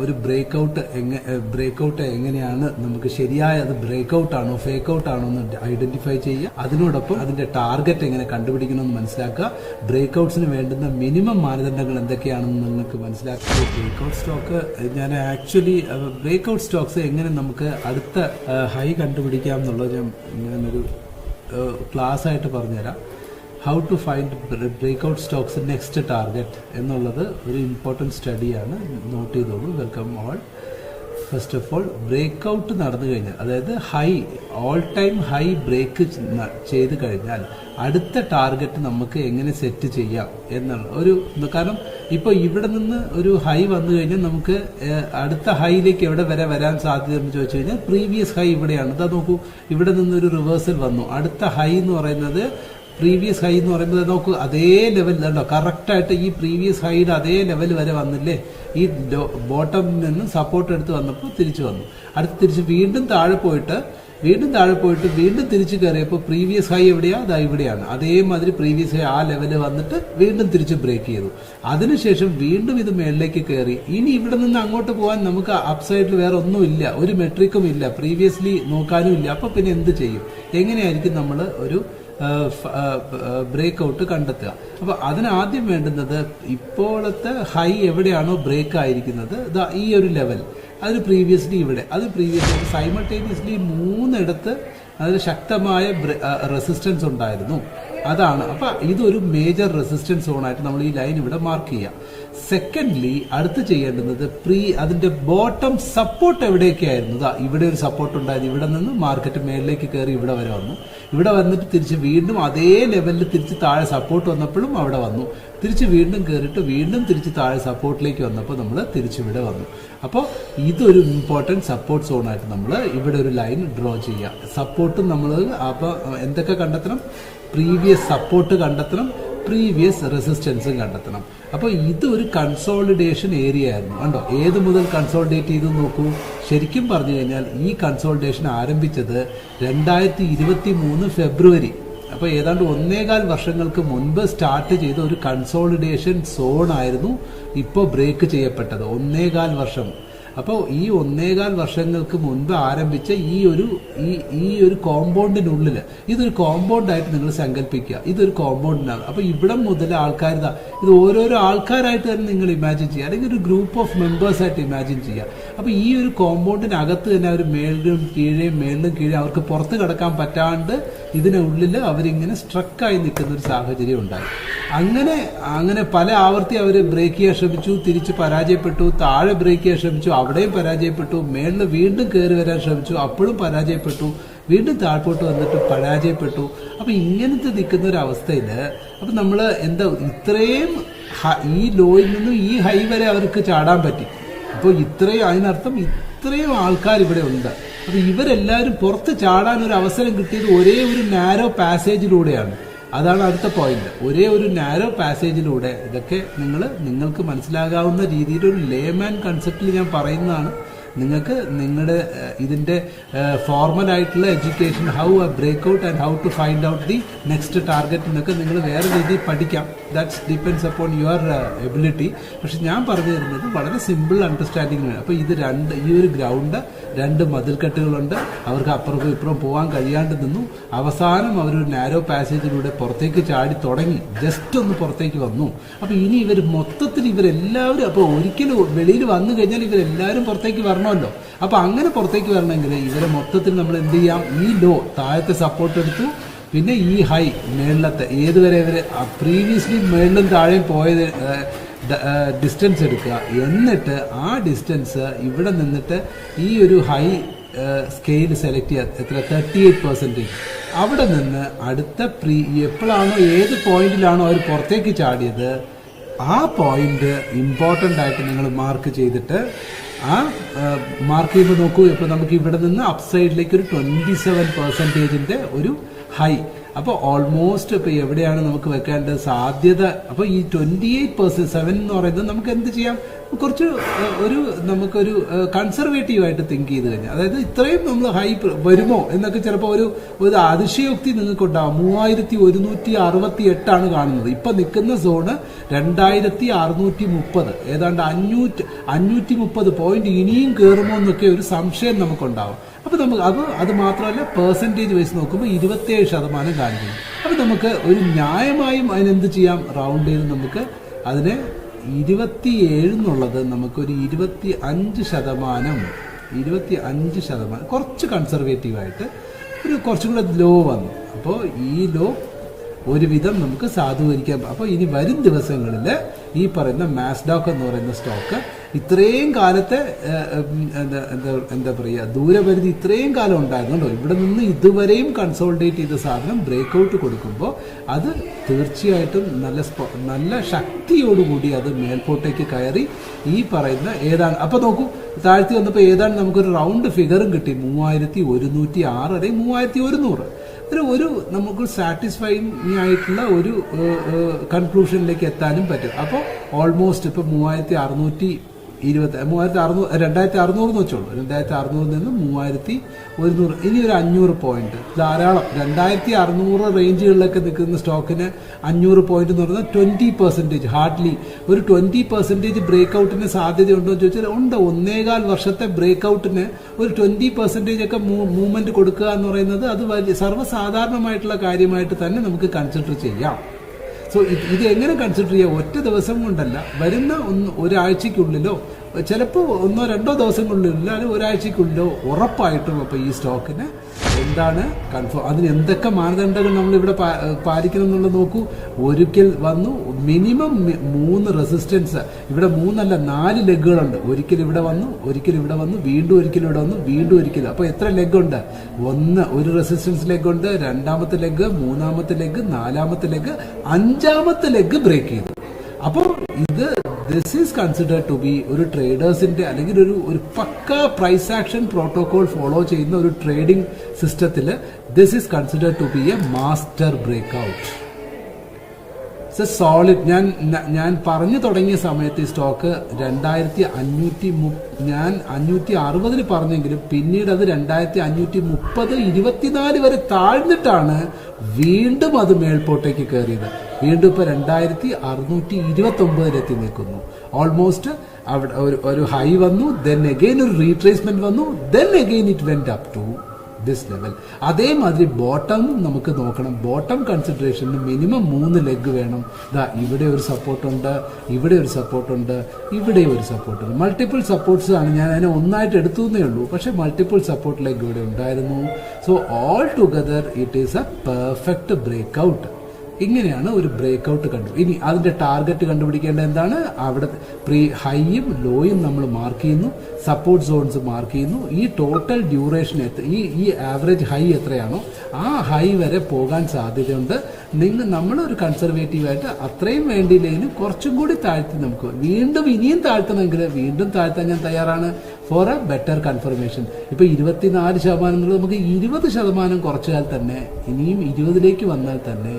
ഒരു ബ്രേക്ക്ഔട്ട് എങ്ങനെയാണ് നമുക്ക് ശരിയായ അത് ബ്രേക്ക്ഔട്ട് ആണോ ഫേക്ക് ഔട്ട് ആണോ എന്ന് ഐഡന്റിഫൈ ചെയ്യുക. അതിനോടൊപ്പം അതിന്റെ ടാർഗറ്റ് എങ്ങനെ കണ്ടുപിടിക്കണമെന്ന് മനസ്സിലാക്കുക. ബ്രേക്ക്ഔട്ട്സിന് വേണ്ടുന്ന മിനിമം മാനദണ്ഡങ്ങൾ എന്തൊക്കെയാണെന്ന് നിങ്ങൾക്ക് മനസ്സിലാക്കുക. ബ്രേക്ക്ഔട്ട് സ്റ്റോക്ക് ഞാൻ ആക്ച്വലി ബ്രേക്ക്ഔട്ട് സ്റ്റോക്സ് എങ്ങനെ നമുക്ക് അടുത്ത ഹൈ കണ്ടുപിടിക്കാം എന്നുള്ളത് ഞാനൊരു ക്ലാസ് ആയിട്ട് പറഞ്ഞുതരാം. How to find breakout stocks next target എന്നുള്ളത് ഒരു ഇമ്പോർട്ടൻറ്റ് സ്റ്റഡിയാണ്. നോട്ട് ചെയ്തോളൂ. Welcome all. First of all, breakout നടന്നു കഴിഞ്ഞാൽ, അതായത് ഓൾ ടൈം ഹൈ ബ്രേക്ക് ചെയ്ത് കഴിഞ്ഞാൽ അടുത്ത ടാർഗറ്റ് നമുക്ക് എങ്ങനെ സെറ്റ് ചെയ്യാം എന്നുള്ള കാരണം ഇപ്പോൾ ഇവിടെ നിന്ന് ഒരു ഹൈ വന്നു കഴിഞ്ഞാൽ നമുക്ക് അടുത്ത ഹൈയിലേക്ക് എവിടെ വരെ വരാൻ സാധ്യതയെന്ന് ചോദിച്ചു കഴിഞ്ഞാൽ പ്രീവിയസ് ഹൈ ഇവിടെയാണ്. ഇതാ നോക്കൂ, ഇവിടെ നിന്നൊരു റിവേഴ്സൽ വന്നു. അടുത്ത ഹൈ എന്ന് പറയുന്നത് പ്രീവിയസ് ഹൈ എന്ന് പറയുമ്പോൾ നോക്കൂ, അതേ ലെവൽ ഉണ്ടോ, കറക്റ്റായിട്ട് ഈ പ്രീവിയസ് ഹൈയുടെ അതേ ലെവൽ വരെ വന്നില്ലേ. ഈ ബോട്ടമിൽ നിന്ന് സപ്പോർട്ട് എടുത്ത് വന്നപ്പോൾ തിരിച്ചു വന്നു. അടുത്ത് തിരിച്ച് വീണ്ടും താഴെ പോയിട്ട് വീണ്ടും തിരിച്ചു കയറിയപ്പോൾ പ്രീവിയസ് ഹൈ എവിടെയാ, അതാ ഇവിടെയാണ്. അതേമാതിരി പ്രീവിയസ് ഹൈ ആ ലെവല് വന്നിട്ട് വീണ്ടും തിരിച്ച് ബ്രേക്ക് ചെയ്തു. അതിനുശേഷം വീണ്ടും ഇത് മേളിലേക്ക് കയറി. ഇനി ഇവിടെ നിന്ന് അങ്ങോട്ട് പോകാൻ നമുക്ക് അപ്സൈഡിൽ വേറെ ഒന്നുമില്ല, ഒരു മെട്രിക്കും ഇല്ല, പ്രീവിയസ്ലി നോക്കാനും ഇല്ല. അപ്പൊ പിന്നെ എന്ത് ചെയ്യും? എങ്ങനെയായിരിക്കും നമ്മൾ ഒരു ബ്രേക്ക് ഔട്ട് കണ്ടെത്തുക? അപ്പൊ അതിനാദ്യം വേണ്ടുന്നത് ഇപ്പോഴത്തെ ഹൈ എവിടെയാണോ ബ്രേക്ക് ആയിരിക്കുന്നത്, ഈ ഒരു ലെവൽ, അതിന് പ്രീവിയസ്ലി ഇവിടെ, അത് പ്രീവിയസ്ലി സൈമൾട്ടേനിയസ്ലി മൂന്നിടത്ത് അതിന് ശക്തമായ റെസിസ്റ്റൻസ് ഉണ്ടായിരുന്നു. അതാണ്. അപ്പൊ ഇതൊരു മേജർ റെസിസ്റ്റൻസ് സോണായിട്ട് നമ്മൾ ഈ ലൈൻ ഇവിടെ മാർക്ക് ചെയ്യാം. സെക്കൻഡ്ലി അടുത്ത് ചെയ്യേണ്ടുന്നത് അതിന്റെ ബോട്ടം സപ്പോർട്ട് എവിടെയൊക്കെയായിരുന്നു. ഇവിടെ ഒരു സപ്പോർട്ട് ഉണ്ടായിരുന്നു. ഇവിടെ നിന്ന് മാർക്കറ്റ് മേളിലേക്ക് കയറി ഇവിടെ വരെ വന്നു. ഇവിടെ വന്നിട്ട് തിരിച്ച് വീണ്ടും അതേ ലെവലിൽ തിരിച്ച് താഴെ സപ്പോർട്ട് വന്നപ്പോഴും അവിടെ വന്നു. തിരിച്ച് വീണ്ടും കയറിയിട്ട് വീണ്ടും തിരിച്ച് താഴെ സപ്പോർട്ടിലേക്ക് വന്നപ്പോൾ നമ്മൾ തിരിച്ചിവിടെ വന്നു. അപ്പോൾ ഇതൊരു ഇമ്പോർട്ടൻറ്റ് സപ്പോർട്ട് സോണായിട്ട് നമ്മൾ ഇവിടെ ഒരു ലൈൻ ഡ്രോ ചെയ്യാം. സപ്പോർട്ടും നമ്മൾ അപ്പോൾ എന്തൊക്കെ കണ്ടെത്തണം? പ്രീവിയസ് സപ്പോർട്ട് കണ്ടെത്തണം, പ്രീവിയസ് റെസിസ്റ്റൻസും കണ്ടെത്തണം. അപ്പോൾ ഇതൊരു കൺസോളിഡേഷൻ ഏരിയ ആയിരുന്നു. കണ്ടോ, ഏത് മുതൽ കൺസോളിഡേറ്റ് ചെയ്ത് നോക്കൂ. ശരിക്കും പറഞ്ഞു കഴിഞ്ഞാൽ ഈ കൺസോളിഡേഷൻ ആരംഭിച്ചത് 2023 ഫെബ്രുവരി. അപ്പോൾ ഏതാണ്ട് 1.25 വർഷങ്ങൾക്ക് മുൻപ് സ്റ്റാർട്ട് ചെയ്ത ഒരു കൺസോളിഡേഷൻ സോൺ ആയിരുന്നു ഇപ്പോൾ ബ്രേക്ക് ചെയ്യപ്പെട്ടത്. 1.25 വർഷം. അപ്പോൾ ഈ 1.25 വർഷങ്ങൾക്ക് മുൻപ് ആരംഭിച്ച ഈ ഒരു കോമ്പൗണ്ടിനുള്ളിൽ, ഇതൊരു കോമ്പൗണ്ടായിട്ട് നിങ്ങൾ സങ്കല്പിക്കുക. ഇതൊരു കോമ്പൗണ്ടിനാണ്. അപ്പോൾ ഇവിടെ മുതൽ ആൾക്കാർ ഇത് ഓരോരോ ആൾക്കാരായിട്ട് തന്നെ നിങ്ങൾ ഇമാജിൻ ചെയ്യുക, അല്ലെങ്കിൽ ഒരു ഗ്രൂപ്പ് ഓഫ് മെമ്പേഴ്സ് ആയിട്ട് ഇമാജിൻ ചെയ്യുക. അപ്പോൾ ഈ ഒരു കോമ്പൗണ്ടിനകത്ത് തന്നെ അവർ മേളിലും കീഴേ അവർക്ക് പുറത്ത് കിടക്കാൻ പറ്റാണ്ട് ഇതിനുള്ളിൽ അവരിങ്ങനെ സ്ട്രക്കായി നിൽക്കുന്ന ഒരു സാഹചര്യം ഉണ്ടായി. അങ്ങനെ പല ആവർത്തി അവർ ബ്രേക്ക് ചെയ്യാൻ ശ്രമിച്ചു, തിരിച്ച് പരാജയപ്പെട്ടു. താഴെ ബ്രേക്ക് ചെയ്യാൻ ശ്രമിച്ചു, അവിടെയും പരാജയപ്പെട്ടു. മേളിൽ വീണ്ടും കയറി വരാൻ ശ്രമിച്ചു, അപ്പോഴും പരാജയപ്പെട്ടു. വീണ്ടും താഴ്പോട്ട് വന്നിട്ട് പരാജയപ്പെട്ടു. അപ്പൊ ഇങ്ങനത്തെ നിൽക്കുന്ന ഒരു അവസ്ഥയിൽ അപ്പൊ നമ്മൾ ഇത്രയും ഈ ലോയിൽ നിന്നും ഈ ഹൈ വരെ അവർക്ക് ചാടാൻ പറ്റി. അപ്പോൾ അതിനർത്ഥം ഇത്രയും ആൾക്കാർ ഇവിടെ ഉണ്ട്. അപ്പൊ ഇവരെല്ലാവരും പുറത്ത് ചാടാൻ ഒരു അവസരം കിട്ടിയത് ഒരേ ഒരു നാരോ പാസേജിലൂടെയാണ്. അതാണ് അടുത്ത പോയിന്റ്. ഒരേ ഒരു നാരോ പാസേജിലൂടെ. ഇതൊക്കെ നിങ്ങൾക്ക് മനസ്സിലാകാവുന്ന രീതിയിൽ ഒരു ലേമാൻ കൺസെപ്റ്റിൽ ഞാൻ പറയുന്നതാണ്. നിങ്ങൾക്ക് നിങ്ങളുടെ ഇതിന്റെ ഫോർമൽ ആയിട്ടുള്ള education, how a breakout and how to find out the next target എന്നൊക്കെ നിങ്ങൾ വേറെ രീതിയിൽ പഠിക്കാം. That's depends upon your ability. പക്ഷെ ഞാൻ പറഞ്ഞു തരുന്നത് വളരെ സിമ്പിൾ അണ്ടർസ്റ്റാൻഡിങ്ങിനാണ്. അപ്പോൾ ഈ ഒരു ഗ്രൗണ്ട് 2 മതിൽക്കെട്ടുകളുണ്ട്. അവർക്ക് അപ്പുറവും ഇപ്പുറവും പോകാൻ കഴിയാണ്ട് നിന്നു. അവസാനം അവരൊരു നാരോ പാസേജിലൂടെ പുറത്തേക്ക് ചാടി തുടങ്ങി, ജസ്റ്റ് ഒന്ന് പുറത്തേക്ക് വന്നു. അപ്പോൾ ഇനി മൊത്തത്തിൽ ഇവരെല്ലാവരും, അപ്പോൾ ഒരിക്കലും വെളിയിൽ വന്നു കഴിഞ്ഞാൽ ഇവരെല്ലാവരും പുറത്തേക്ക് വരണമല്ലോ. അപ്പൊ അങ്ങനെ പുറത്തേക്ക് വരണമെങ്കിൽ ഇവരെ മൊത്തത്തിൽ നമ്മൾ എന്ത് ചെയ്യാം? ഈ ലോ താഴത്തെ സപ്പോർട്ട് എടുത്തു, പിന്നെ ഈ ഹൈ മേളിലത്തെ ഏതുവരെ ഇവര് പ്രീവിയസ്ലി മേളിലും താഴെയും പോയത് ഡിസ്റ്റൻസ് എടുക്കുക. എന്നിട്ട് ആ ഡിസ്റ്റൻസ് ഇവിടെ നിന്നിട്ട് ഈ ഒരു ഹൈ സ്കെയിൽ സെലക്ട് ചെയ്യുക. എത്ര? 38%. അവിടെ നിന്ന് അടുത്ത എപ്പോഴാണോ ഏത് പോയിന്റിലാണോ അവർ പുറത്തേക്ക് ചാടിയത് ആ പോയിന്റ് ഇമ്പോർട്ടൻ്റ് ആയിട്ട് നിങ്ങൾ മാർക്ക് ചെയ്തിട്ട് മാർക്ക് ചെയ്യുമ്പോൾ നോക്കൂ. ഇപ്പോൾ നമുക്ക് ഇവിടെ നിന്ന് അപ്സൈഡിലേക്ക് ഒരു 27% ഒരു ഹൈ അപ്പോൾ ഓൾമോസ്റ്റ് ഇപ്പോൾ എവിടെയാണ് നമുക്ക് വെക്കേണ്ട സാധ്യത? അപ്പോൾ ഈ 28% 7 എന്ന് പറയുന്നത് നമുക്ക് എന്ത് ചെയ്യാം? കുറച്ച് നമുക്കൊരു കൺസർവേറ്റീവായിട്ട് തിങ്ക് ചെയ്ത് കഴിഞ്ഞാൽ, അതായത് ഇത്രയും നമ്മൾ ഹൈ വരുമോ എന്നൊക്കെ ചിലപ്പോൾ ഒരു അതിശയോക്തി നിങ്ങൾക്ക് ഉണ്ടാവും. 3168 കാണുന്നത്. ഇപ്പൊ നിൽക്കുന്ന സോണ് 2630, ഏതാണ്ട് 530 പോയിന്റ് ഇനിയും കയറുമോ എന്നൊക്കെ ഒരു സംശയം നമുക്കുണ്ടാവും. അപ്പൊ അത് മാത്രമല്ല, പെർസെൻറ്റേജ് വൈസ് നോക്കുമ്പോൾ 27% കാണിക്കുന്നു. അപ്പൊ നമുക്ക് ഒരു ന്യായമായും അതിനെന്ത് ചെയ്യാം? റൗണ്ട് ചെയ്ത് നമുക്ക് അതിനെ 27 എന്നുള്ളത് നമുക്കൊരു 25%, കുറച്ച് കൺസർവേറ്റീവായിട്ട് കുറച്ചും കൂടെ ലോ വന്നു. അപ്പോൾ ഈ ലോ ഒരുവിധം നമുക്ക് സാധൂകരിക്കാം. അപ്പോൾ ഇനി വരും ദിവസങ്ങളിൽ ഈ പറയുന്ന മാസ്ഡോക്ക് എന്ന് പറയുന്ന സ്റ്റോക്ക് ഇത്രയും കാലത്തെ എന്താ പറയുക, ദൂരപരിധി ഇത്രയും കാലം ഉണ്ടായിരുന്നല്ലോ, ഇവിടെ നിന്ന് ഇതുവരെയും കൺസോൾട്ടേറ്റ് ചെയ്ത സാധനം ബ്രേക്ക് ഔട്ട് കൊടുക്കുമ്പോൾ അത് തീർച്ചയായിട്ടും നല്ല ശക്തിയോടുകൂടി അത് മേൽപോട്ടേക്ക് കയറി ഈ പറയുന്ന ഏതാണ്, അപ്പോൾ നോക്കൂ താഴ്ത്തി വന്നപ്പോൾ ഏതാണ് നമുക്കൊരു റൗണ്ട് ഫിഗറും കിട്ടി, 3106 അല്ലെങ്കിൽ 3100. ഒരു നമുക്ക് സാറ്റിസ്ഫൈങ് ആയിട്ടുള്ള ഒരു കൺക്ലൂഷനിലേക്ക് എത്താനും പറ്റും. അപ്പോൾ ഓൾമോസ്റ്റ് ഇപ്പോൾ 2620 2600 എന്ന് വെച്ചോളൂ. 2600 നിന്ന് 3100, ഇനി ഒരു 500 പോയിന്റ് ധാരാളം. 2600 റേഞ്ചുകളിലൊക്കെ നിൽക്കുന്ന സ്റ്റോക്കിന് 500 പോയിന്റ് എന്ന് പറഞ്ഞാൽ 20%, ഹാർഡ്ലി ഒരു 20% ബ്രേക്ക് ഔട്ടിന് സാധ്യതയുണ്ടോ എന്ന് ചോദിച്ചാൽ ഉണ്ട്. 1.25 വർഷത്തെ ബ്രേക്ക് ഔട്ടിന് ഒരു 20% ഒക്കെ മൂവ്മെന്റ് കൊടുക്കുക എന്ന് പറയുന്നത് അത് വലിയ സർവ്വസാധാരണമായിട്ടുള്ള കാര്യമായിട്ട് തന്നെ നമുക്ക് കൺസിഡർ ചെയ്യാം. സോ ഇത് എങ്ങനെ കൺസിഡർ ചെയ്യാം? ഒറ്റ ദിവസം കൊണ്ടല്ല, വരുന്ന ഒരാഴ്ചക്കുള്ളിലോ ചിലപ്പോൾ 1-2 ദിവസങ്ങളിലോ അല്ലെങ്കിൽ ഒരാഴ്ചക്കുള്ളിലോ ഉറപ്പായിട്ടും അപ്പോൾ ഈ സ്റ്റോക്കിന് എന്താണ് കൺഫേം, അതിന് എന്തൊക്കെ മാനദണ്ഡങ്ങൾ നമ്മളിവിടെ പാലിക്കണം എന്നുള്ളത് നോക്കൂ. ഒരിക്കൽ വന്നു മിനിമം 3 റെസിസ്റ്റൻസ്, ഇവിടെ 3 അല്ല 4 ലെഗുകളുണ്ട്. ഒരിക്കൽ ഇവിടെ വന്നു, ഒരിക്കൽ ഇവിടെ വന്നു, വീണ്ടും ഒരിക്കൽ ഇവിടെ വന്നു, വീണ്ടും ഒരിക്കൽ. അപ്പോൾ എത്ര ലെഗുണ്ട്? ഒരു റെസിസ്റ്റൻസ് ലെഗുണ്ട്, രണ്ടാമത്തെ ലെഗ്, മൂന്നാമത്തെ ലെഗ്, നാലാമത്തെ ലെഗ്, 5ാമത്തെ ലെഗ് ബ്രേക്ക് ചെയ്തു. അപ്പോൾ this is considered to be ഒരു ട്രേഡേഴ്സിന്റെ അല്ലെങ്കിൽ ഒരു പക്ക പ്രൈസ് ആക്ഷൻ പ്രോട്ടോകോൾ ഫോളോ ചെയ്യുന്ന ഒരു ട്രേഡിംഗ് സിസ്റ്റത്തിൽ this is considered to be a master breakout. Solid. ഞാൻ പറഞ്ഞു തുടങ്ങിയ സമയത്ത് ഈ സ്റ്റോക്ക് 2560 പറഞ്ഞെങ്കിലും പിന്നീട് അത് 2530 24 വരെ താഴ്ന്നിട്ടാണ് വീണ്ടും അത് മേൽപോട്ടേക്ക് കയറിയത്. വീണ്ടും ഇപ്പൊ 2629 നിൽക്കുന്നു. ഓൾമോസ്റ്റ് അവിടെ ഒരു ഹൈ വന്നു, ദെൻ അഗെയിൻ ഒരു റീട്രേസ്മെന്റ് വന്നു, then again it went up to this level. അതേമാതിരി ബോട്ടം നമുക്ക് നോക്കണം. ബോട്ടം കൺസിഡറേഷന് മിനിമം 3 ലെഗ് വേണം. ഇവിടെ ഒരു സപ്പോർട്ടുണ്ട്, ഇവിടെ ഒരു സപ്പോർട്ടുണ്ട്, ഇവിടെ ഒരു സപ്പോർട്ടുണ്ട്. മൾട്ടിപ്പിൾ സപ്പോർട്ട്സ് ആണ്. ഞാൻ അതിനെ ഒന്നായിട്ട് എടുത്തു എന്നേ ഉള്ളൂ, പക്ഷെ മൾട്ടിപ്പിൾ സപ്പോർട്ട് ലെഗ് ഇവിടെ ഉണ്ടായിരുന്നു. So all together it is a perfect breakout. ഇങ്ങനെയാണ് ഒരു ബ്രേക്ക് ഔട്ട് ഇനി അതിന്റെ ടാർഗറ്റ് കണ്ടുപിടിക്കേണ്ടത് എന്താണ്? അവിടെ ഹൈയും ലോയും നമ്മൾ മാർക്ക് ചെയ്യുന്നു, സപ്പോർട്ട് സോൺസ് മാർക്ക് ചെയ്യുന്നു. ഈ ടോട്ടൽ ഡ്യൂറേഷൻ ഈ ആവറേജ് ഹൈ എത്രയാണോ ആ ഹൈ വരെ പോകാൻ സാധ്യതയുണ്ട്. നമ്മളൊരു കൺസർവേറ്റീവായിട്ട് അത്രയും വേണ്ടിയില്ലെങ്കിലും കുറച്ചും കൂടി താഴ്ത്തി നമുക്ക് വീണ്ടും ഇനിയും താഴ്ത്തണമെങ്കിൽ വീണ്ടും താഴ്ത്താൻ ഞാൻ തയ്യാറാണ് ഫോർ എ ബെറ്റർ കൺഫർമേഷൻ. ഇപ്പൊ 24% എന്നുള്ളത് നമുക്ക് 20% കുറച്ചാൽ തന്നെ, ഇനിയും 20ലേക്ക് വന്നാൽ തന്നെ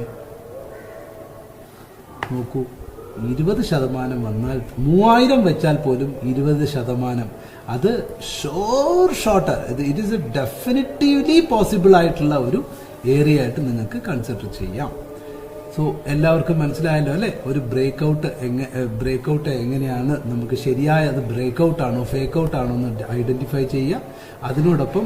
നോക്കൂ, 20% വന്നാൽ 3000 വെച്ചാൽ പോലും 20% അത് short it is a definitively possible ആയിട്ടുള്ള ഒരു ഏരിയ ആയിട്ട് നിങ്ങൾക്ക് കൺസിഡർ ചെയ്യാം. സോ എല്ലാവർക്കും മനസ്സിലായല്ലോ അല്ലേ? ഒരു ബ്രേക്ക്ഔട്ട് എങ്ങനെയാണ് നമുക്ക് ശരിയായ അത് ബ്രേക്ക്ഔട്ട് ആണോ ഫേക്ക് ഔട്ട് ആണോ എന്ന് ഐഡന്റിഫൈ ചെയ്യുക. അതിനോടൊപ്പം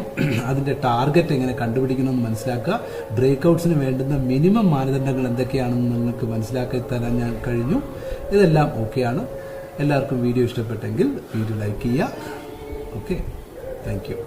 അതിന്റെ ടാർഗറ്റ് എങ്ങനെ കണ്ടുപിടിക്കണമെന്ന് മനസ്സിലാക്കുക. ബ്രേക്ക്ഔട്ട്സിന് വേണ്ടുന്ന മിനിമം മാനദണ്ഡങ്ങൾ എന്തൊക്കെയാണെന്ന് നിങ്ങൾക്ക് മനസ്സിലാക്കി തരാൻ ഞാൻ കഴിഞ്ഞു. ഇതെല്ലാം ഓക്കെയാണ്. എല്ലാവർക്കും വീഡിയോ ഇഷ്ടപ്പെട്ടെങ്കിൽ വീഡിയോ ലൈക്ക് ചെയ്യുക. Okay, thank you.